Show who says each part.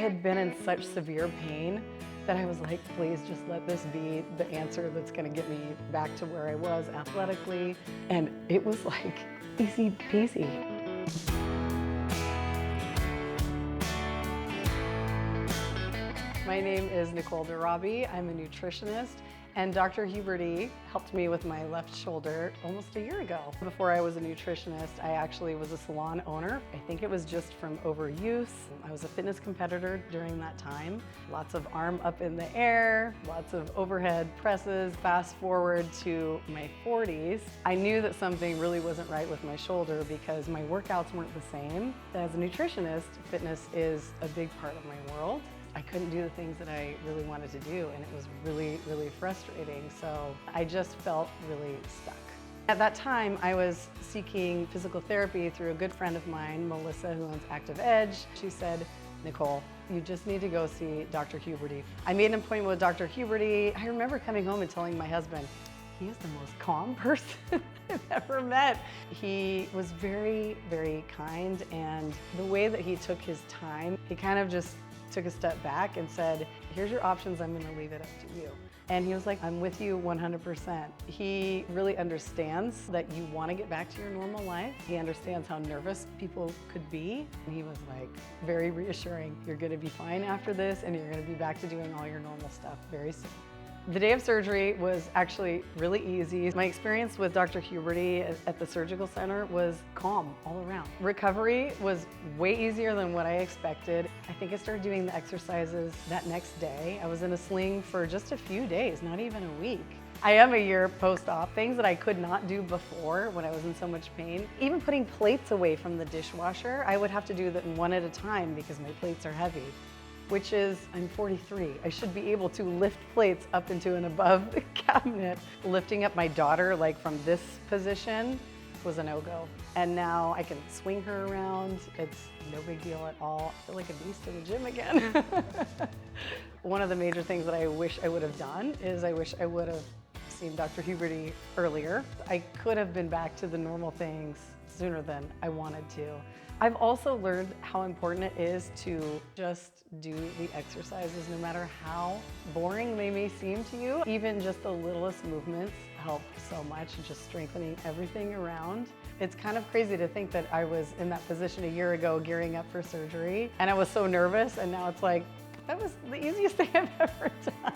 Speaker 1: had been in such severe pain that I was like, please just let this be the answer that's gonna get me back to where I was athletically. And it was like easy peasy. My name is Nicole. I'm a nutritionist, and Dr. Huberty helped me with my left shoulder almost a year ago. Before I was a nutritionist, I actually was a salon owner. I think it was just from overuse. I was a fitness competitor during that time. Lots of arm up in the air, lots of overhead presses. Fast forward to my 40s, I knew that something really wasn't right with my shoulder because my workouts weren't the same. As a nutritionist, fitness is a big part of my world. I couldn't do the things that I really wanted to do, and it was really, really frustrating. So I just felt really stuck. At that time, I was seeking physical therapy through a good friend of mine, Melissa, who owns Active Edge. She said, Nicole, you just need to go see Dr. Huberty. I made an appointment with Dr. Huberty. I remember coming home and telling my husband, he is the most calm person I've ever met. He was very, very kind, and the way that he took his time, he kind of just took a step back and said, here's your options, I'm gonna leave it up to you. And he was like, I'm with you 100%. He really understands that you wanna get back to your normal life. He understands how nervous people could be. And he was like, very reassuring. You're gonna be fine after this, and you're gonna be back to doing all your normal stuff very soon. The day of surgery was actually really easy. My experience with Dr. Huberty at the surgical center was calm all around. Recovery was way easier than what I expected. I think I started doing the exercises that next day. I was in a sling for just a few days, not even a week. I am a year post-op. Things that I could not do before when I was in so much pain. Even putting plates away from the dishwasher, I would have to do that one at a time because my plates are heavy. Which is, I'm 43. I should be able to lift plates up into and above the cabinet. Lifting up my daughter, like from this position, was a no-go. And now I can swing her around. It's no big deal at all. I feel like a beast in the gym again. One of the major things that I wish I would have done is I wish I would have seen Dr. Huberty earlier. I could have been back to the normal things sooner than I wanted to. I've also learned how important it is to just do the exercises no matter how boring they may seem to you. Even just the littlest movements help so much, just strengthening everything around. It's kind of crazy to think that I was in that position a year ago gearing up for surgery, and I was so nervous, and now it's like, that was the easiest thing I've ever done.